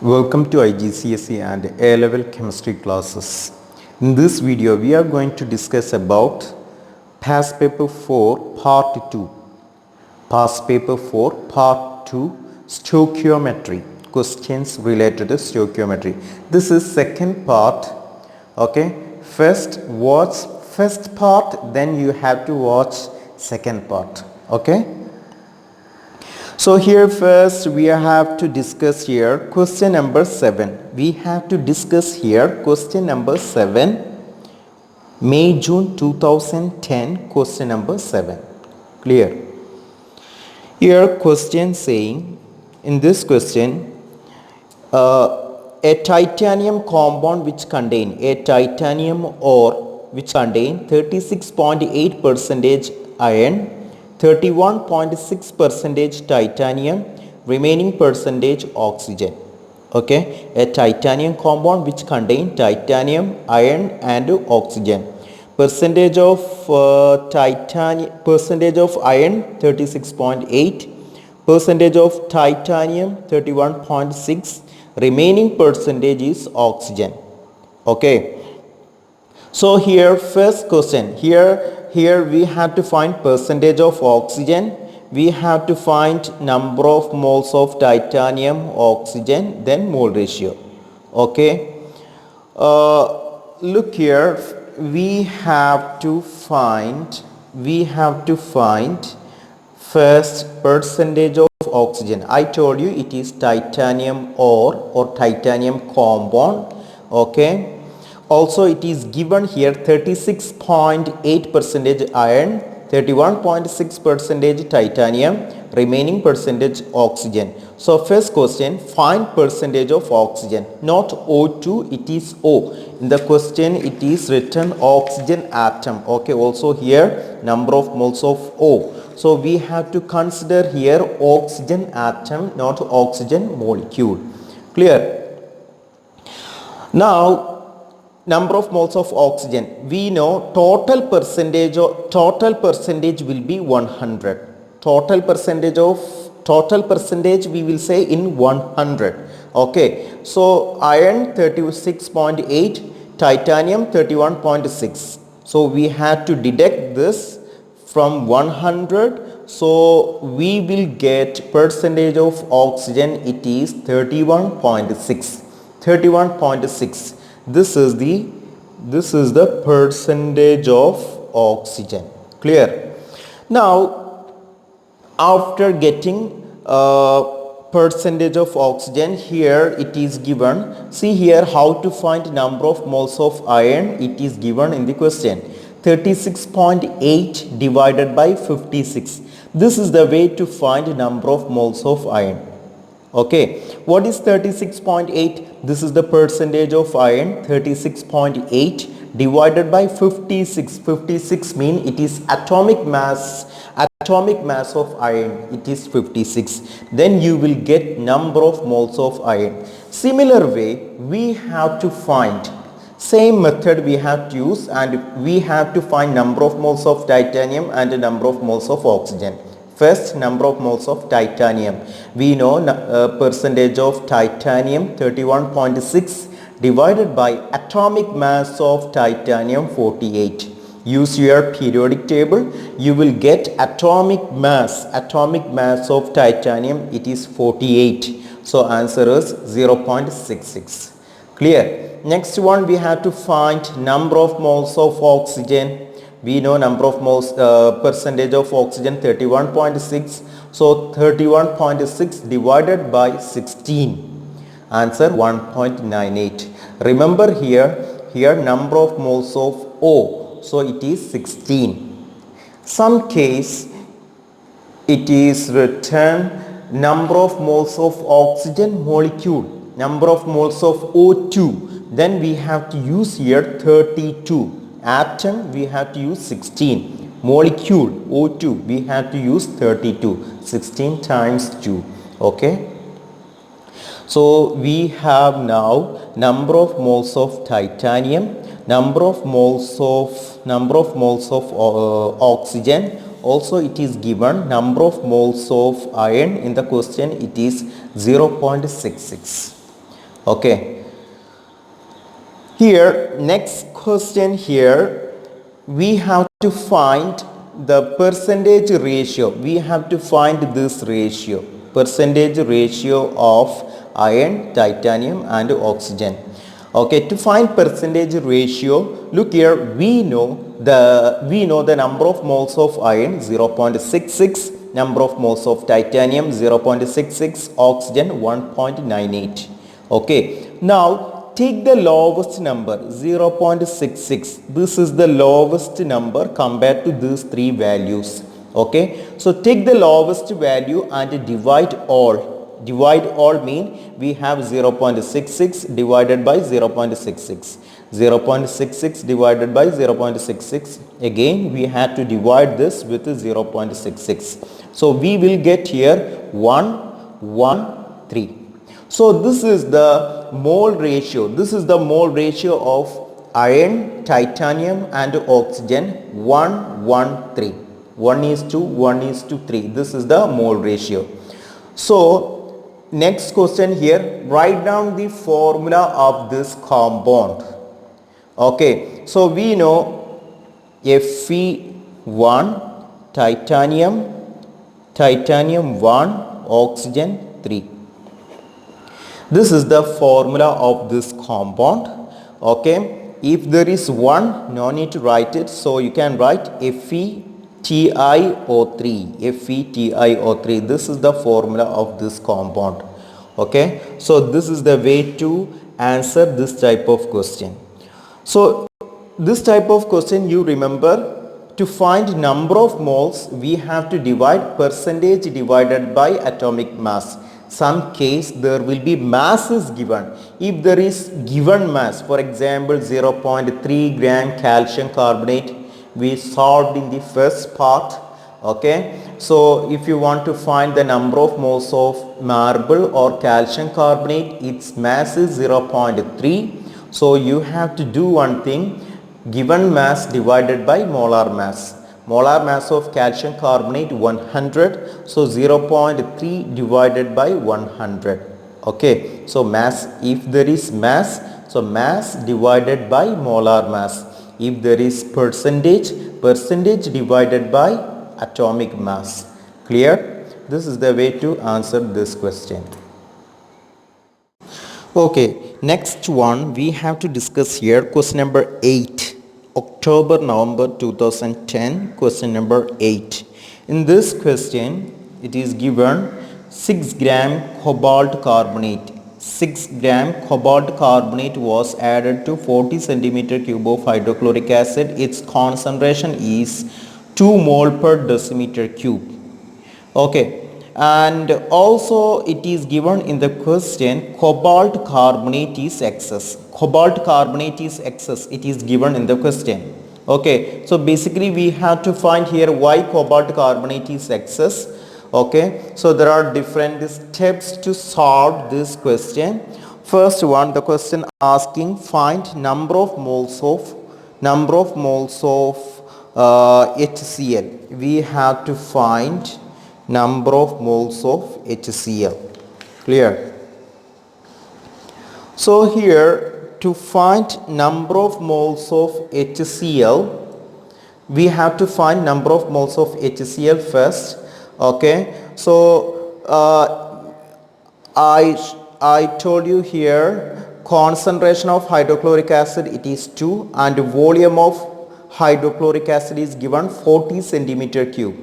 Welcome to IGCSE and A-level chemistry classes. In this video, we are going to discuss about past paper 4 part 2. Past paper 4 part 2 stochiometry. Questions related to stochiometry. This is second part. Okay. First watch first part, then you have to watch second part. Okay. So here first we have to discuss here question number 7. We have to discuss here question number 7, May-June 2010, question number 7. Clear? Here question saying, in this question, a titanium compound which contain a titanium ore which contain 36.8 percentage iron, 31.6 percentage titanium, remaining percentage oxygen. Okay, a titanium compound which contain titanium, iron and oxygen. Percentage of percentage of iron 36.8, percentage of titanium 31.6, remaining percentage is oxygen. Okay, so here first question, here we have to find percentage of oxygen, we have to find number of moles of titanium, oxygen, then mole ratio. Okay, look here, we have to find first percentage of oxygen. I told you it is titanium ore or titanium compound. Okay, also it is given here 36.8 percentage iron, 31.6 percentage titanium, remaining percentage oxygen. So first question, find percentage of oxygen, not O2, it is O. In the question it is written oxygen atom. Okay, also here number of moles of O. So we have to consider here oxygen atom, not oxygen molecule. Clear? Now number of moles of oxygen, we know total percentage will be 100. Total percentage we will say in 100. Okay, so iron 36.8, titanium 31.6. so we have to deduct this from 100, so we will get percentage of oxygen, it is 31.6. This is the percentage of oxygen. Clear? Now after getting percentage of oxygen, here it is given, see here how to find number of moles of iron, it is given in the question, 36.8 divided by 56. This is the way to find number of moles of iron. Okay, what is 36.8? This is the percentage of iron, 36.8 divided by 56. 56 mean it is atomic mass of iron, it is 56. Then you will get number of moles of iron. Similar way we have to find, same method we have to use, and we have to find number of moles of titanium and number of moles of oxygen. First, number of moles of titanium. We know percentage of titanium 31.6 divided by atomic mass of titanium 48. Use your periodic table. You will get atomic mass of titanium, it is 48. So answer is 0.66. Clear? Next one, we have to find number of moles of oxygen. We know number of moles, percentage of oxygen 31.6. So 31.6 divided by 16. Answer 1.98. Remember here number of moles of O. So it is 16. Some case it is written number of moles of oxygen molecule, number of moles of O2. Then we have to use here 32. Atom we have to use 16, molecule O2 we have to use 32, 16 times 2. Okay, so we have now number of moles of titanium, number of moles of oxygen. Also it is given number of moles of iron. In the question it is 0.66. Okay. Here, next question here, we have to find the percentage ratio. We have to find this ratio, percentage ratio of iron, titanium and oxygen. Okay, to find percentage ratio, look here, we know the number of moles of iron 0.66, number of moles of titanium 0.66, oxygen 1.98. Okay, now take the lowest number 0.66. This is the lowest number compared to these three values. Okay, so take the lowest value and divide all. Divide all mean we have 0.66 divided by 0.66. 0.66 divided by 0.66. Again we had to divide this with 0.66. So we will get here 113. So this is the mole ratio. This is the mole ratio of iron, titanium and oxygen 113. 1:1:3. This is the mole ratio. So next question here, write down the formula of this compound. Okay, so we know Fe1, titanium 1, oxygen 3. This is the formula of this compound. Okay, if there is 1, no need to write it, so you can write FeTiO3. FeTiO3. This is the formula of this compound. Okay, so this is the way to answer this type of question. So this type of question, you remember, to find number of moles we have to divide percentage divided by atomic mass. Some case there will be mass is given. If there is given mass, for example 0.3 gram calcium carbonate, we solved in the first part. Okay, so if you want to find the number of moles of marble or calcium carbonate, its mass is 0.3. so you have to do one thing, given mass divided by molar mass. Molar mass of calcium carbonate 100, so 0.3 divided by 100. Okay, so mass, if there is mass, so mass divided by molar mass. If there is percentage divided by atomic mass. Clear? This is the way to answer this question. Okay, next one we have to discuss here, question number 8. October-November 2010, question number 8. In this question, it is given 6 gram cobalt carbonate. 6 gram cobalt carbonate was added to 40 centimeter cube of hydrochloric acid. Its concentration is 2 mole per decimeter cube. Okay, and also it is given in the question cobalt carbonate is excess. Cobalt carbonate is excess, it is given in the question. Okay, so basically we have to find here why cobalt carbonate is excess. Okay, so there are different steps to solve this question. First one, the question asking find number of moles of HCl. We have to find number of moles of HCl. Clear? So here, to find number of moles of HCl, we have to find number of moles of HCl first. Okay, so I told you here concentration of hydrochloric acid, it is 2, and volume of hydrochloric acid is given 40 centimeter cube.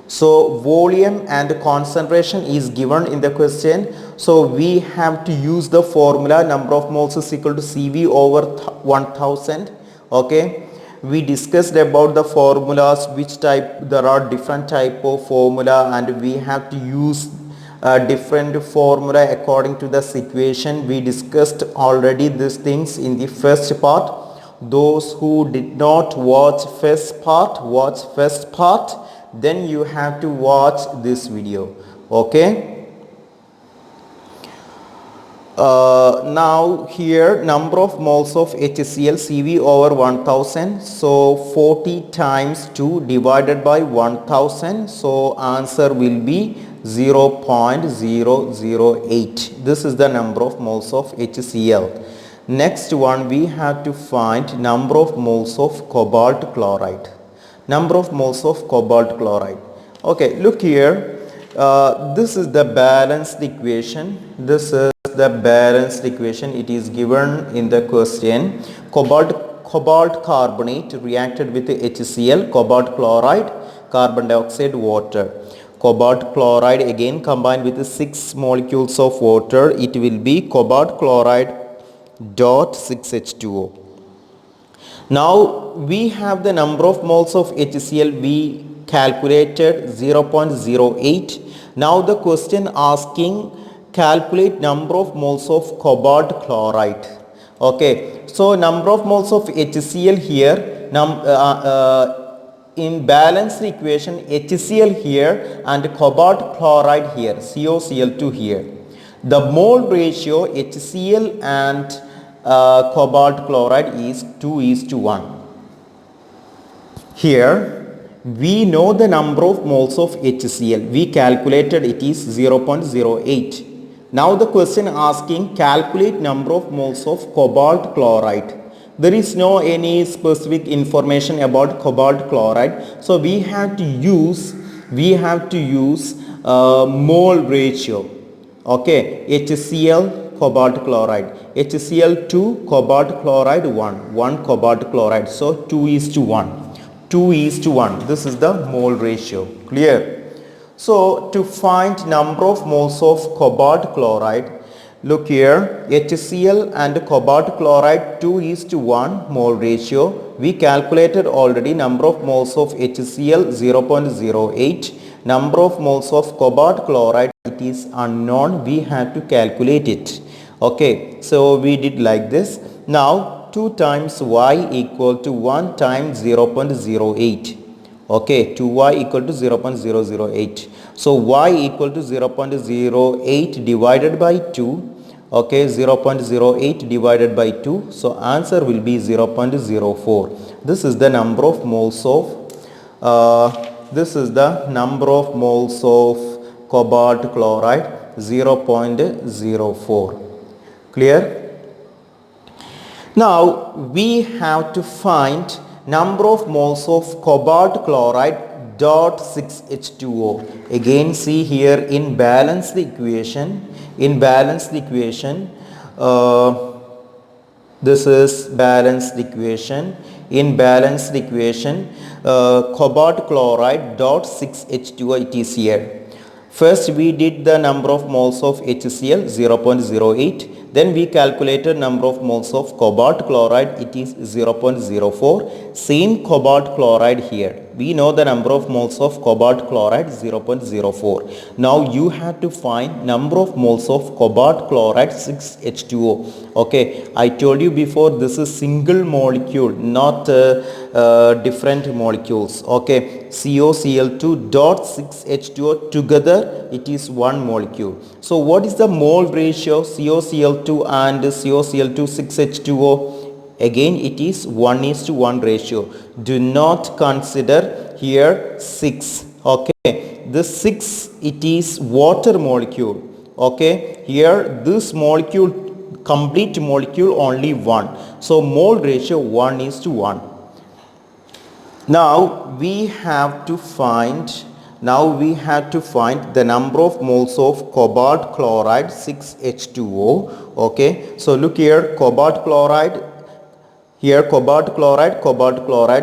So volume and concentration is given in the question. So we have to use the formula number of moles is equal to Cv over 1000. Okay, we discussed about the formulas, which type, there are different type of formula, and we have to use different formula according to the situation. We discussed already these things in the first part. Those who did not watch first part, watch first part, then you have to watch this video. Okay, now here number of moles of HCl, Cv over 1000, so 40 times 2 divided by 1000, so answer will be 0.008. This is the number of moles of HCl. Next one, we have to find number of moles of cobalt chloride. Number of moles of cobalt chloride. Okay, look here. This is the balanced equation. This is the balanced equation. It is given in the question. Cobalt carbonate reacted with HCl, cobalt chloride, carbon dioxide, water. Cobalt chloride again combined with 6 molecules of water. It will be cobalt chloride dot 6H2O. Now we have the number of moles of HCl. We calculated 0.08. Now the question asking calculate number of moles of cobalt chloride. Okay, so number of moles of HCl here, in balanced equation HCl here and cobalt chloride here, COCl2 here. The mole ratio HCl and cobalt chloride is 2:1. Here we know the number of moles of HCl. We calculated it is 0.08. Now the question asking calculate number of moles of cobalt chloride. There is no any specific information about cobalt chloride. So we have to use mole ratio. Okay, HCl cobalt chloride, HCl2 cobalt chloride 1 cobalt chloride. So 2:1. 2:1. This is the mole ratio. Clear? So to find number of moles of cobalt chloride, look here, HCl and cobalt chloride 2:1 mole ratio. We calculated already number of moles of HCl 0.08. Number of moles of cobalt chloride, it is unknown. We have to calculate it. Okay, so we did like this. Now 2 times y equal to 1 times 0.08. Okay, 2y equal to 0.008. So y equal to 0.08 divided by 2. Okay, 0.08 divided by 2. So answer will be 0.04. This is the number of moles of cobalt chloride, 0.04. Clear? Now we have to find number of moles of cobalt chloride dot 6H2O. Again see here in balanced equation. This is balanced equation. In balanced equation, cobalt chloride dot 6H2O, it is here. First we did the number of moles of HCl 0.08. Then we calculated number of moles of cobalt chloride, it is 0.04. Same cobalt chloride here. We know the number of moles of cobalt chloride 0.04. Now you have to find number of moles of cobalt chloride 6H2O. Okay, I told you before this is single molecule, not different molecules. Okay, COCl2 dot 6H2O together it is one molecule. So what is the mole ratio COCl2 and COCl2 6H2O? Again it is 1:1 ratio. Do not consider here 6. Okay, this 6 it is water molecule. Okay, here this molecule, complete molecule only 1. So mole ratio 1:1. Now we have to find the number of moles of cobalt chloride 6H2O. Okay, so look here, cobalt chloride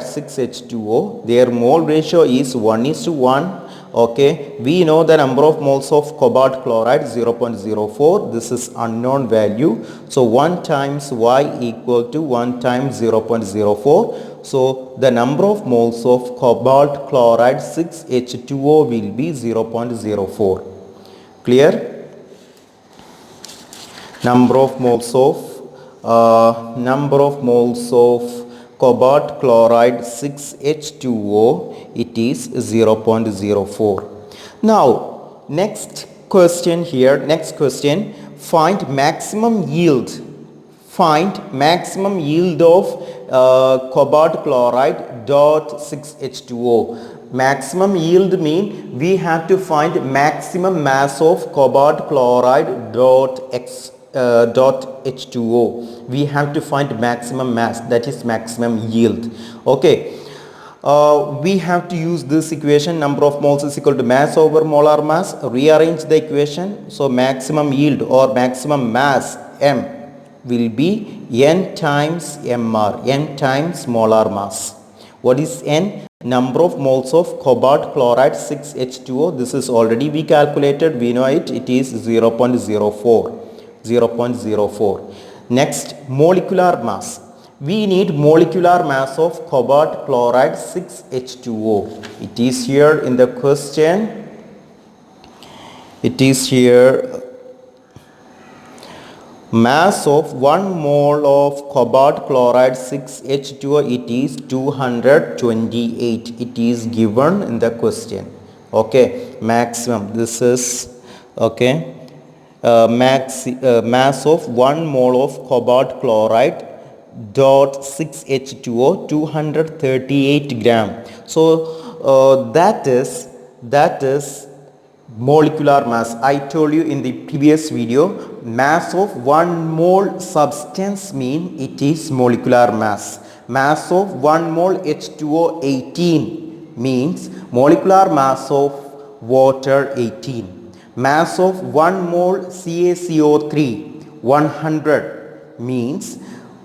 6H2O. Their mole ratio is 1:1. Okay, we know the number of moles of cobalt chloride 0.04. This is unknown value. So 1 times y equal to 1 times 0.04. So the number of moles of cobalt chloride 6H2O will be 0.04. Clear? Number of moles of cobalt chloride 6H2O, it is 0.04. Now next question, find maximum yield find maximum yield of cobalt chloride dot 6H2O. Maximum yield mean we have to find maximum mass of cobalt chloride dot H2O. We have to find maximum mass, that is maximum yield. Okay. We have to use this equation, number of moles is equal to mass over molar mass. Rearrange the equation. So maximum yield or maximum mass M will be N times MR, N times molar mass. What is N? Number of moles of cobalt chloride 6H2O. This is already we calculated. We know it. It is 0.04. 0.04. Next, molecular mass. We need molecular mass of cobalt chloride 6H2O. It is here in the question. It is here. Mass of 1 mole of cobalt chloride 6H2O, it is 228. It is given in the question. Okay, maximum. This is okay. Mass of 1 mole of cobalt chloride dot 6H2O 238 gram. So that is molecular mass. I told you in the previous video, mass of 1 mole substance mean it is molecular mass. Mass of 1 mole H2O 18 means molecular mass of water 18. Mass of 1 mole CaCO3 100 means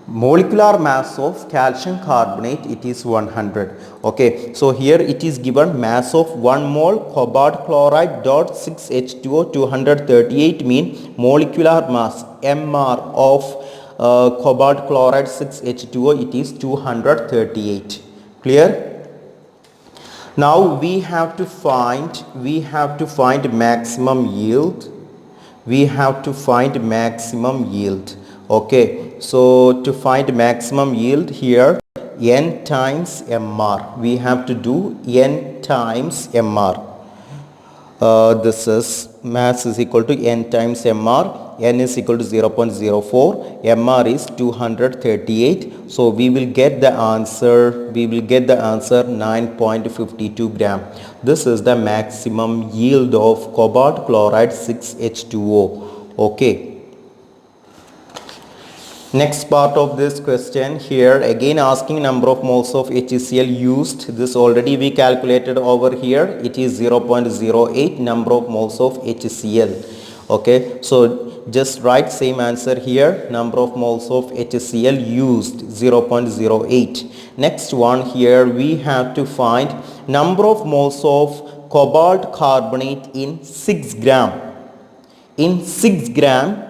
molecular mass of calcium carbonate, it is 100. Okay, so here it is given mass of 1 mole cobalt chloride dot 6H2O 238 mean molecular mass MR of cobalt chloride 6H2O, it is 238. Clear? Now we have to find maximum yield. We have to find maximum yield. Okay, so to find maximum yield here, N times MR. We have to do N times MR. This is mass is equal to N times MR. N is equal to 0.04. MR is 238. So we will get the answer. 9.52 gram. This is the maximum yield of cobalt chloride 6H2O. Okay. Next part of this question here, again asking number of moles of HCl used. This already we calculated over here. It is 0.08 number of moles of HCl. Okay, so just write same answer here. Number of moles of HCl used 0.08. Next one here, we have to find number of moles of cobalt carbonate in 6 gram. In 6 gram,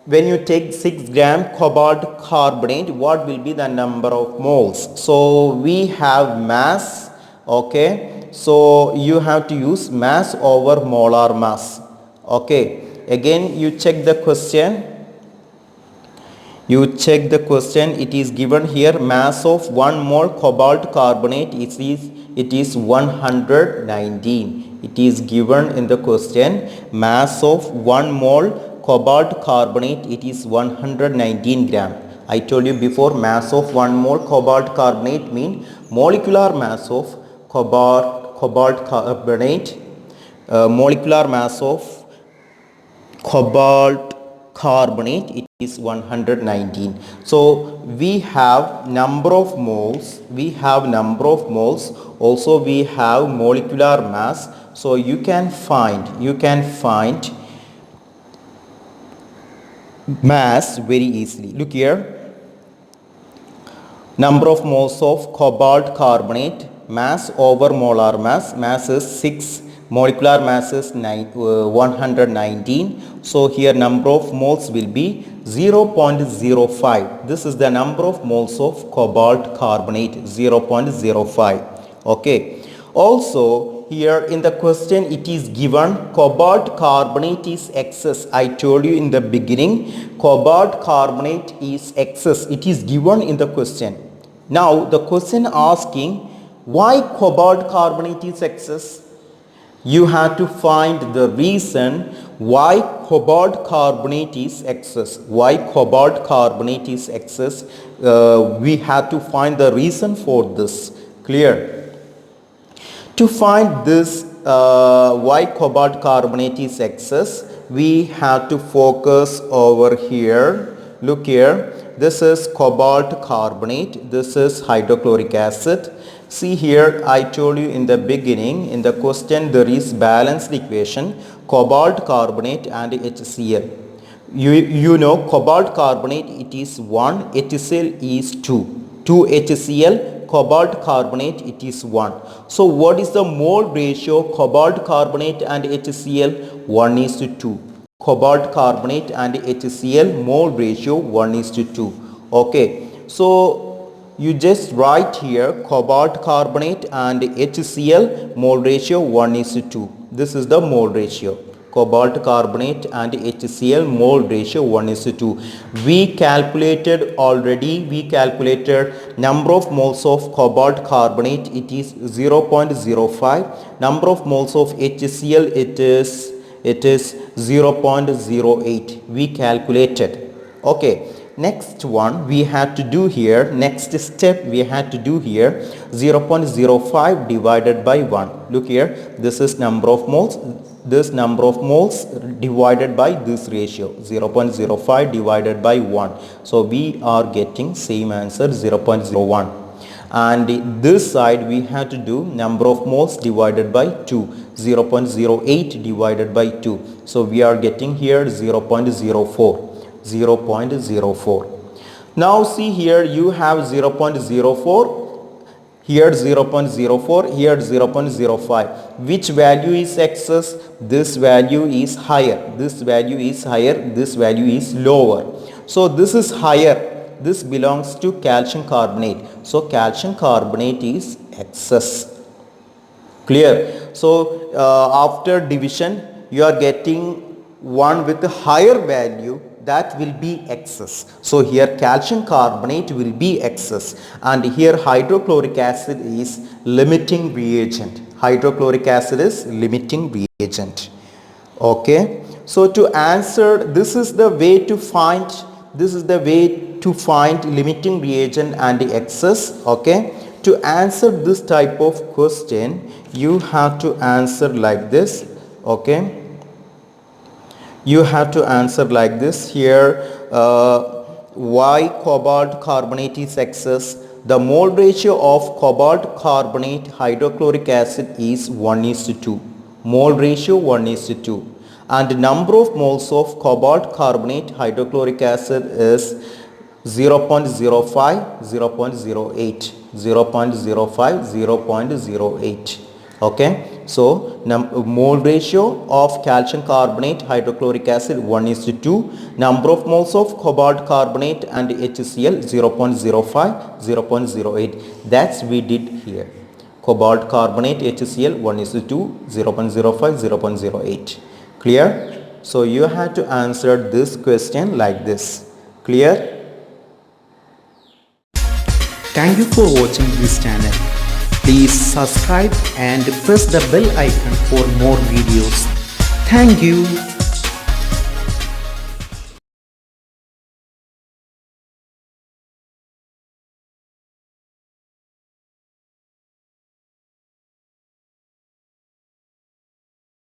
when you take 6 gram cobalt carbonate, what will be the number of moles? So we have mass. Okay, so you have to use mass over molar mass. Okay, again you check the question. It is given here mass of 1 mole cobalt carbonate, it is 119. It is given in the question mass of 1 mole cobalt carbonate, it is 119 gram. I told you before, mass of 1 mole cobalt carbonate mean molecular mass of cobalt carbonate, molecular mass of cobalt carbonate, it is 119. So we have number of moles, also we have molecular mass. So you can find mass very easily. Look here, number of moles of cobalt carbonate, mass over molar mass. Mass is 6, molecular mass is 119. So here number of moles will be 0.05. This is the number of moles of cobalt carbonate, 0.05. Okay, also here in the question it is given cobalt carbonate is excess. I told you in the beginning, cobalt carbonate is excess. It is given in the question. Now the question asking why cobalt carbonate is excess. You have to find the reason why cobalt carbonate is excess? Why cobalt carbonate is excess? We have to find the reason for this. Clear? To find this why cobalt carbonate is excess, we have to focus over here. Look here, this is cobalt carbonate, this is hydrochloric acid. See here, I told you in the beginning, in the question there is balanced equation, cobalt carbonate and HCl. You know cobalt carbonate, it is 1, HCl is 2. 2 HCl, cobalt carbonate, it is 1. So what is the mole ratio cobalt carbonate and HCl? 1 is to 2. Cobalt carbonate and HCl mole ratio 1 is to 2. Okay, so you just write here cobalt carbonate and HCl mole ratio 1 is to 2. This is the mole ratio. Cobalt carbonate and HCl mole ratio 1 is to 2. We calculated already, number of moles of cobalt carbonate, it is 0.05. Number of moles of HCl, it is 0.08. We calculated. Okay, next one we had to do here, next step we had to do here, 0.05 divided by 1. Look here, this is number of moles, this number of moles divided by this ratio, 0.05 divided by 1. So we are getting same answer, 0.01. And this side we have to do number of moles divided by 2, 0.08 divided by 2. So we are getting here 0.04. Now see here, you have 0.04, here 0.04, here 0.05. Which value is excess? This value is higher, this value is higher, this value is lower. So this is higher, this belongs to calcium carbonate. So calcium carbonate is excess. Clear? So after division you are getting one with a higher value, that will be excess. So here calcium carbonate will be excess, and here hydrochloric acid is limiting reagent. Hydrochloric acid is limiting reagent. Okay, so to answer, this is the way to find limiting reagent and the excess. Okay, to answer this type of question you have to answer like this. Okay, you have to answer like this here. Why cobalt carbonate is excess? The mole ratio of cobalt carbonate hydrochloric acid is 1 is to 2. Mole ratio 1 is to 2. And the number of moles of cobalt carbonate hydrochloric acid is 0.05, 0.08, 0.05, 0.08. Okay, so mole ratio of calcium carbonate hydrochloric acid 1 is to 2. Number of moles of cobalt carbonate and HCl 0.05, 0.08. That's we did here. Cobalt carbonate HCl 1 is to 2, 0.05, 0.08. Clear? So you have to answer this question like this. Clear? Thank you for watching this channel. Please subscribe and press the bell icon for more videos. Thank you.